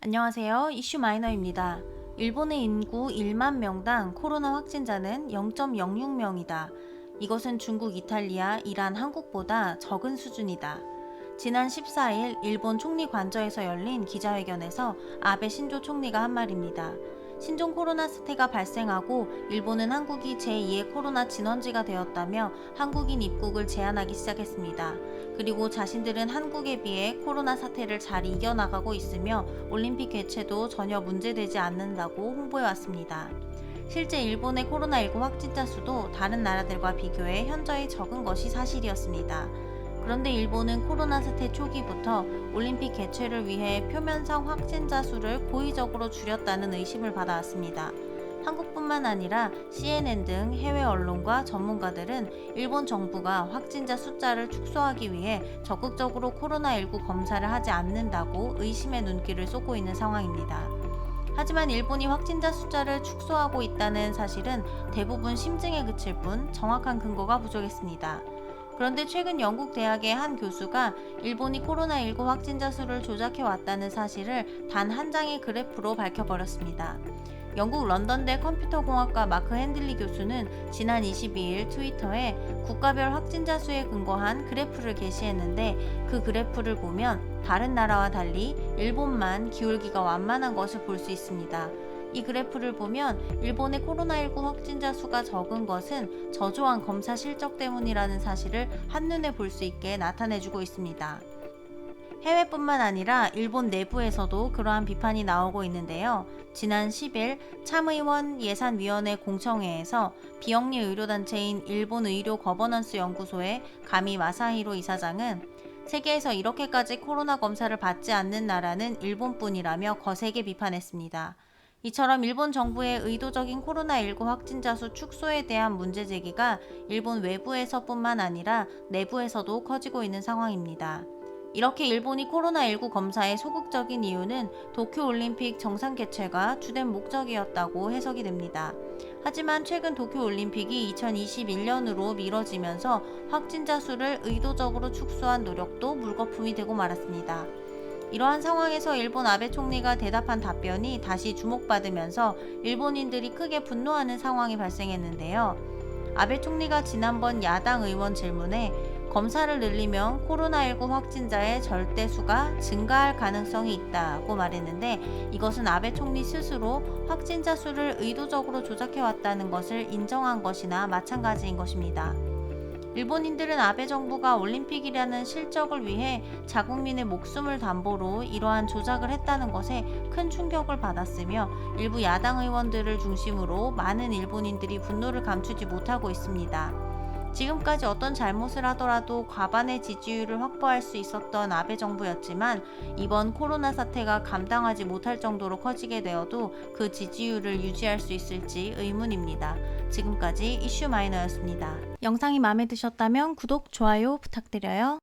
안녕하세요. 이슈 마이너입니다. 일본의 인구 1만 명당 코로나 확진자는 0.06명이다. 이것은 중국, 이탈리아, 이란, 한국보다 적은 수준이다. 지난 14일 일본 총리 관저에서 열린 기자회견에서 아베 신조 총리가 한 말입니다. 신종 코로나 사태가 발생하고 일본은 한국이 제2의 코로나 진원지가 되었다며 한국인 입국을 제한하기 시작했습니다. 그리고 자신들은 한국에 비해 코로나 사태를 잘 이겨나가고 있으며 올림픽 개최도 전혀 문제되지 않는다고 홍보해왔습니다. 실제 일본의 코로나19 확진자 수도 다른 나라들과 비교해 현저히 적은 것이 사실이었습니다. 그런데 일본은 코로나 사태 초기부터 올림픽 개최를 위해 표면상 확진자 수를 고의적으로 줄였다는 의심을 받아왔습니다. 한국뿐만 아니라 CNN 등 해외 언론과 전문가들은 일본 정부가 확진자 숫자를 축소하기 위해 적극적으로 코로나19 검사를 하지 않는다고 의심의 눈길을 쏟고 있는 상황입니다. 하지만 일본이 확진자 숫자를 축소하고 있다는 사실은 대부분 심증에 그칠 뿐 정확한 근거가 부족했습니다. 그런데 최근 영국 대학의 한 교수가 일본이 코로나19 확진자 수를 조작해 왔다는 사실을 단 한 장의 그래프로 밝혀버렸습니다. 영국 런던대 컴퓨터공학과 마크 핸들리 교수는 지난 22일 트위터에 국가별 확진자 수에 근거한 그래프를 게시했는데 그 그래프를 보면 다른 나라와 달리 일본만 기울기가 완만한 것을 볼 수 있습니다. 이 그래프를 보면 일본의 코로나19 확진자 수가 적은 것은 저조한 검사 실적 때문이라는 사실을 한눈에 볼 수 있게 나타내주고 있습니다. 해외뿐만 아니라 일본 내부에서도 그러한 비판이 나오고 있는데요. 지난 10일 참의원 예산위원회 공청회에서 비영리 의료단체인 일본 의료 거버넌스 연구소의 가미 마사히로 이사장은 세계에서 이렇게까지 코로나 검사를 받지 않는 나라는 일본뿐이라며 거세게 비판했습니다. 이처럼 일본 정부의 의도적인 코로나19 확진자 수 축소에 대한 문제 제기가 일본 외부에서뿐만 아니라 내부에서도 커지고 있는 상황입니다. 이렇게 일본이 코로나19 검사에 소극적인 이유는 도쿄올림픽 정상 개최가 주된 목적이었다고 해석이 됩니다. 하지만 최근 도쿄올림픽이 2021년으로 미뤄지면서 확진자 수를 의도적으로 축소한 노력도 물거품이 되고 말았습니다. 이러한 상황에서 일본 아베 총리가 대답한 답변이 다시 주목받으면서 일본인들이 크게 분노하는 상황이 발생했는데요. 아베 총리가 지난번 야당 의원 질문에 검사를 늘리면 코로나19 확진자의 절대수가 증가할 가능성이 있다고 말했는데 이것은 아베 총리 스스로 확진자 수를 의도적으로 조작해왔다는 것을 인정한 것이나 마찬가지인 것입니다. 일본인들은 아베 정부가 올림픽이라는 실적을 위해 자국민의 목숨을 담보로 이러한 조작을 했다는 것에 큰 충격을 받았으며 일부 야당 의원들을 중심으로 많은 일본인들이 분노를 감추지 못하고 있습니다. 지금까지 어떤 잘못을 하더라도 과반의 지지율을 확보할 수 있었던 아베 정부였지만 이번 코로나 사태가 감당하지 못할 정도로 커지게 되어도 그 지지율을 유지할 수 있을지 의문입니다. 지금까지 이슈 마이너였습니다. 영상이 마음에 드셨다면 구독, 좋아요 부탁드려요.